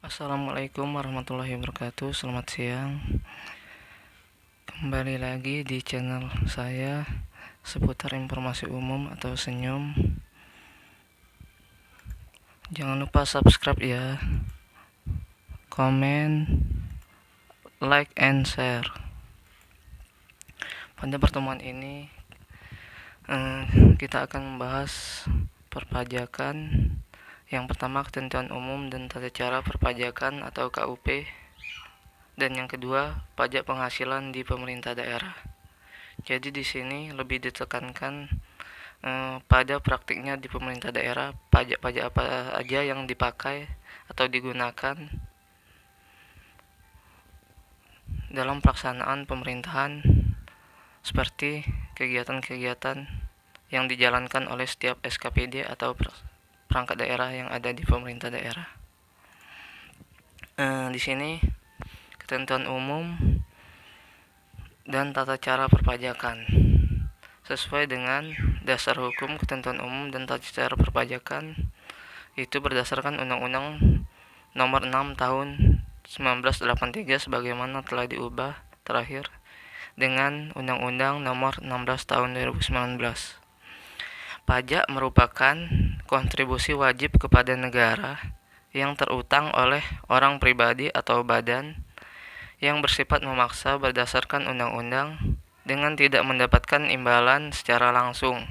Assalamualaikum warahmatullahi wabarakatuh. Selamat siang. Kembali lagi di channel saya seputar informasi umum atau senyum. Jangan lupa subscribe ya, komen, like, and share. Pada pertemuan ini kita akan membahas perpajakan. Yang pertama, ketentuan umum dan tata cara perpajakan atau KUP. Dan yang kedua, pajak penghasilan di pemerintah daerah. Jadi di sini lebih ditekankan pada praktiknya di pemerintah daerah, pajak-pajak apa aja yang dipakai atau digunakan dalam pelaksanaan pemerintahan, seperti kegiatan-kegiatan yang dijalankan oleh setiap SKPD atau perangkat daerah yang ada di pemerintah daerah. Di sini ketentuan umum dan tata cara perpajakan sesuai dengan dasar hukum. Ketentuan umum dan tata cara perpajakan itu berdasarkan Undang-Undang Nomor 6 Tahun 1983 sebagaimana telah diubah terakhir dengan Undang-Undang Nomor 16 Tahun 2019. Pajak merupakan kontribusi wajib kepada negara yang terutang oleh orang pribadi atau badan yang bersifat memaksa berdasarkan undang-undang dengan tidak mendapatkan imbalan secara langsung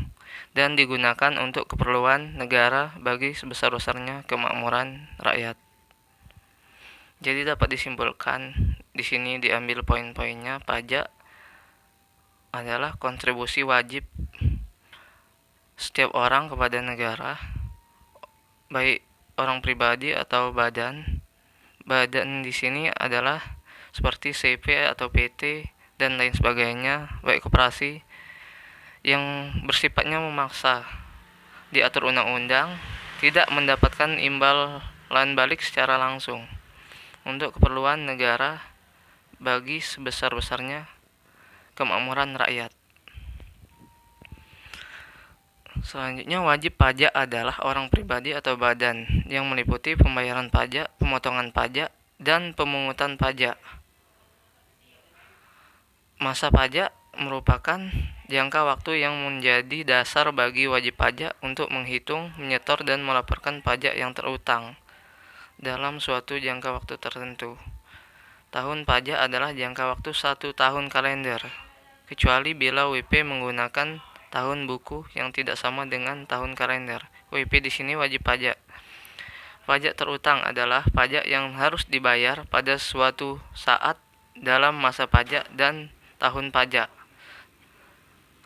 dan digunakan untuk keperluan negara bagi sebesar-besarnya kemakmuran rakyat. Jadi dapat disimpulkan di sini diambil poin-poinnya, pajak adalah kontribusi wajib setiap orang kepada negara, baik orang pribadi atau badan. Badan di sini adalah seperti CP atau PT dan lain sebagainya, baik koperasi yang bersifatnya memaksa diatur undang-undang tidak mendapatkan imbalan balik secara langsung untuk keperluan negara bagi sebesar-besarnya kemakmuran rakyat. Selanjutnya, wajib pajak adalah orang pribadi atau badan yang meliputi pembayaran pajak, pemotongan pajak, dan pemungutan pajak. Masa pajak merupakan jangka waktu yang menjadi dasar bagi wajib pajak untuk menghitung, menyetor, dan melaporkan pajak yang terutang dalam suatu jangka waktu tertentu. Tahun pajak adalah jangka waktu 1 tahun kalender, kecuali bila WP menggunakan tahun buku yang tidak sama dengan tahun kalender. WP di sini wajib pajak. Pajak terutang adalah pajak yang harus dibayar pada suatu saat dalam masa pajak dan tahun pajak,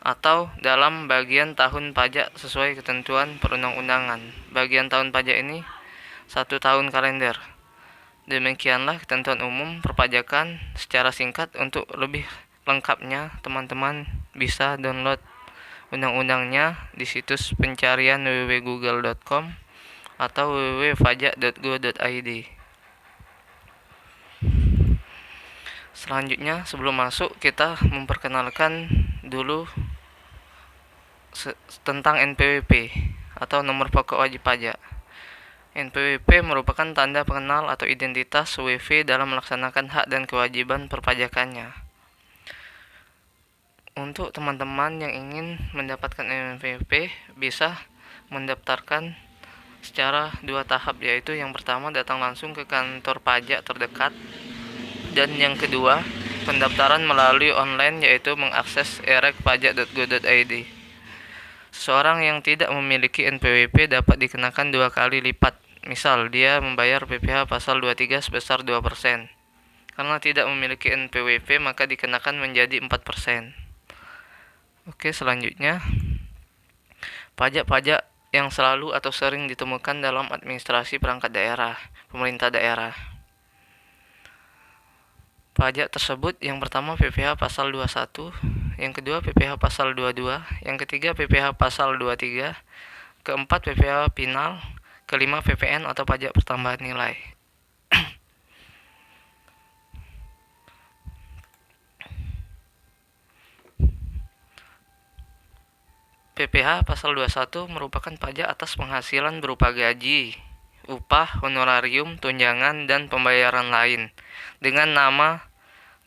atau dalam bagian tahun pajak sesuai ketentuan perundang-undangan. Bagian tahun pajak ini 1 tahun kalender. Demikianlah ketentuan umum perpajakan secara singkat. Untuk lebih lengkapnya, teman-teman bisa download undang-undangnya di situs pencarian www.google.com atau www.pajak.go.id. Selanjutnya, sebelum masuk, kita memperkenalkan dulu tentang NPWP atau nomor pokok wajib pajak. NPWP merupakan tanda pengenal atau identitas WP dalam melaksanakan hak dan kewajiban perpajakannya. Untuk teman-teman yang ingin mendapatkan NPWP bisa mendaftarkan secara 2 tahap, yaitu yang pertama datang langsung ke kantor pajak terdekat, dan yang kedua pendaftaran melalui online, yaitu mengakses erekpajak.go.id. Seseorang yang tidak memiliki NPWP dapat dikenakan 2 kali lipat. Misal dia membayar PPh pasal 23 sebesar 2%. Karena tidak memiliki NPWP maka dikenakan menjadi 4%. Oke, selanjutnya pajak-pajak yang selalu atau sering ditemukan dalam administrasi perangkat daerah, pemerintah daerah. Pajak tersebut yang pertama PPh pasal 21, yang kedua PPh pasal 22, yang ketiga PPh pasal 23, keempat PPh final, kelima PPN atau pajak pertambahan nilai. PPh pasal 21 merupakan pajak atas penghasilan berupa gaji, upah, honorarium, tunjangan, dan pembayaran lain dengan nama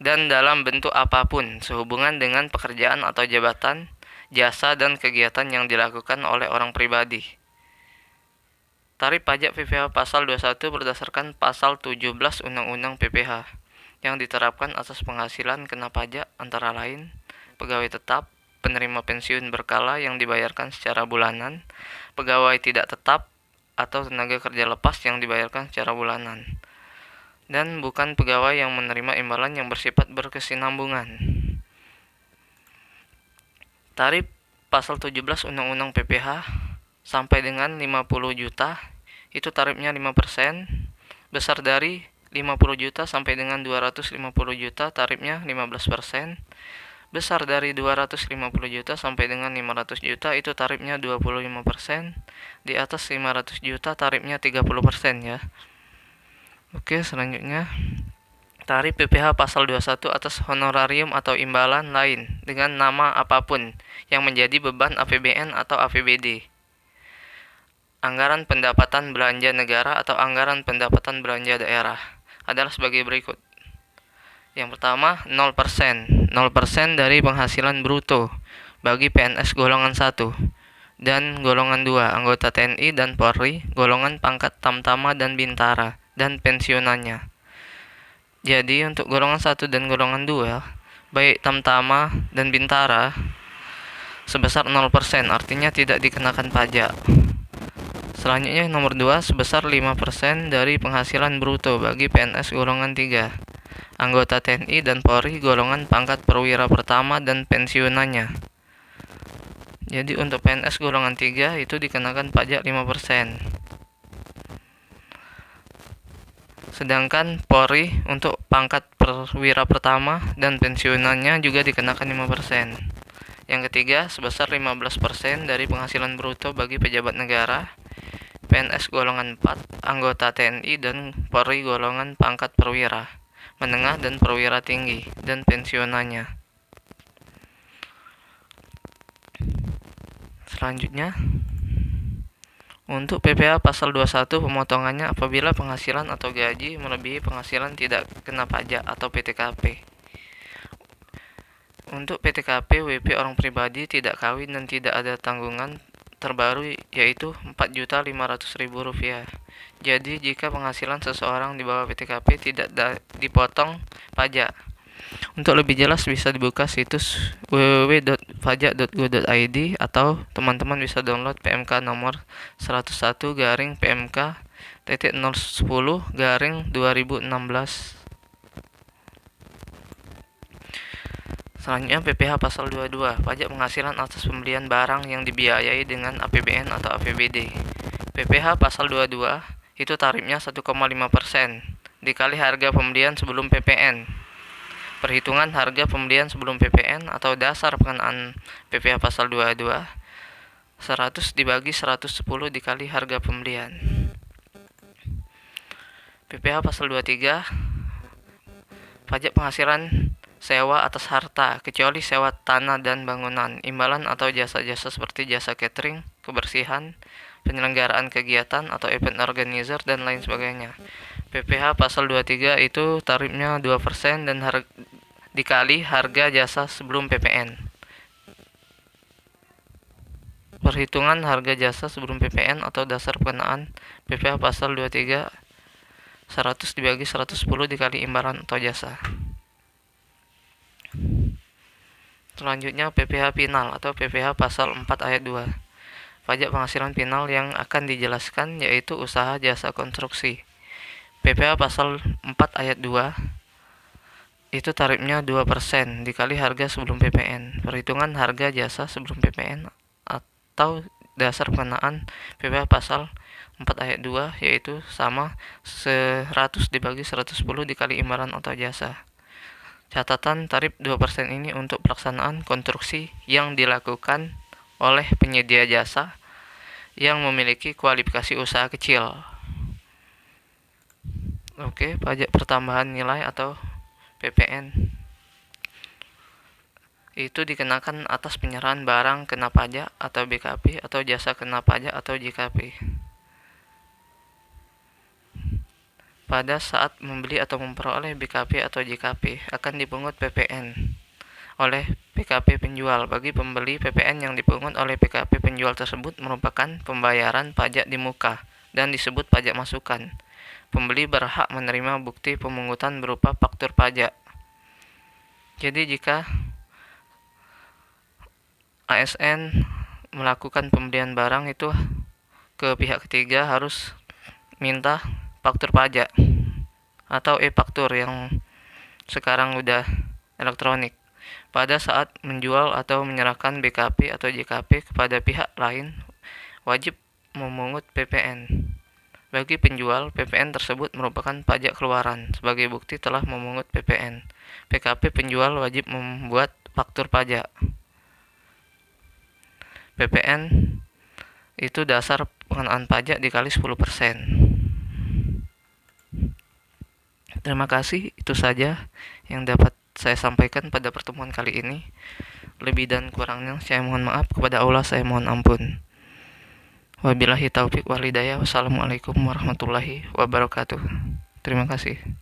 dan dalam bentuk apapun sehubungan dengan pekerjaan atau jabatan, jasa, dan kegiatan yang dilakukan oleh orang pribadi. Tarif pajak PPh pasal 21 berdasarkan pasal 17 Undang-Undang PPh yang diterapkan atas penghasilan kena pajak antara lain pegawai tetap, penerima pensiun berkala yang dibayarkan secara bulanan, pegawai tidak tetap, atau tenaga kerja lepas yang dibayarkan secara bulanan, dan bukan pegawai yang menerima imbalan yang bersifat berkesinambungan. Tarif pasal 17 Undang-Undang PPh sampai dengan 50 juta itu tarifnya 5%, besar dari 50 juta sampai dengan 250 juta tarifnya 15%, besar dari 250 juta sampai dengan 500 juta itu tarifnya 25%, di atas 500 juta tarifnya 30% ya. Oke, selanjutnya tarif PPh pasal 21 atas honorarium atau imbalan lain dengan nama apapun yang menjadi beban APBN atau APBD. Anggaran pendapatan belanja negara atau anggaran pendapatan belanja daerah adalah sebagai berikut. Yang pertama, 0%. 0% dari penghasilan bruto bagi PNS golongan 1 dan golongan 2, anggota TNI dan Polri, golongan pangkat Tamtama dan Bintara, dan pensiunannya. Jadi untuk golongan 1 dan golongan 2, baik Tamtama dan Bintara, sebesar 0%, artinya tidak dikenakan pajak. Selanjutnya nomor 2, sebesar 5% dari penghasilan bruto bagi PNS golongan 3, anggota TNI dan Polri golongan pangkat perwira pertama dan pensiunannya. Jadi untuk PNS golongan 3 itu dikenakan pajak 5%. Sedangkan Polri untuk pangkat perwira pertama dan pensiunannya juga dikenakan 5%. Yang ketiga, sebesar 15% dari penghasilan bruto bagi pejabat negara, PNS golongan 4, anggota TNI dan Polri golongan pangkat perwira menengah dan perwira tinggi, dan pensiunannya. Selanjutnya, untuk PPh pasal 21 pemotongannya apabila penghasilan atau gaji melebihi penghasilan tidak kena pajak atau PTKP. Untuk PTKP WP orang pribadi tidak kawin dan tidak ada tanggungan terbaru yaitu Rp4.500.000. Jadi jika penghasilan seseorang di bawah PTKP tidak dipotong pajak. Untuk lebih jelas bisa dibuka situs www.pajak.go.id atau teman-teman bisa download PMK nomor 101-PMK-010-2016. Selanjutnya PPh pasal 22, pajak penghasilan atas pembelian barang yang dibiayai dengan APBN atau APBD. PPh pasal 22 itu tarifnya 1,5% dikali harga pembelian sebelum PPN. Perhitungan harga pembelian sebelum PPN atau dasar pengenaan PPh pasal 22 100 dibagi 110 dikali harga pembelian. PPh pasal 23, pajak penghasilan sewa atas harta, kecuali sewa tanah dan bangunan, imbalan atau jasa-jasa seperti jasa catering, kebersihan, penyelenggaraan kegiatan atau event organizer, dan lain sebagainya. PPh pasal 23 itu tarifnya 2% dan dikali harga jasa sebelum PPN. Perhitungan harga jasa sebelum PPN atau dasar pengenaan PPh pasal 23 100 dibagi 110 dikali imbalan atau jasa. Selanjutnya PPh final atau PPh pasal 4 ayat 2. Pajak penghasilan final yang akan dijelaskan yaitu usaha jasa konstruksi. PPh pasal 4 ayat 2 itu tarifnya 2% dikali harga sebelum PPN. Perhitungan harga jasa sebelum PPN atau dasar pengenaan PPh pasal 4 ayat 2 yaitu sama 100 dibagi 110 dikali imbalan atau jasa. Catatan tarif 2% ini untuk pelaksanaan konstruksi yang dilakukan oleh penyedia jasa yang memiliki kualifikasi usaha kecil. Oke, pajak pertambahan nilai atau PPN itu dikenakan atas penyerahan barang kena pajak atau BKP atau jasa kena pajak atau JKP. pada saat membeli atau memperoleh BKP atau JKP akan dipungut PPN oleh PKP penjual. Bagi pembeli, PPN yang dipungut oleh PKP penjual tersebut merupakan pembayaran pajak di muka dan disebut pajak masukan. Pembeli berhak menerima bukti pemungutan berupa faktur pajak. Jadi jika ASN melakukan pembelian barang itu ke pihak ketiga harus minta faktur pajak atau e-faktur yang sekarang udah elektronik. Pada saat menjual atau menyerahkan BKP atau JKP kepada pihak lain, wajib memungut PPN. Bagi penjual, PPN tersebut merupakan pajak keluaran. Sebagai bukti telah memungut PPN, PKP penjual wajib membuat faktur pajak. PPN itu dasar pengenaan pajak dikali 10%. Terima kasih, itu saja yang dapat saya sampaikan pada pertemuan kali ini. Lebih dan kurangnya saya mohon maaf, kepada Allah saya mohon ampun. Wabillahi taufik wal hidayah. Wassalamualaikum warahmatullahi wabarakatuh. Terima kasih.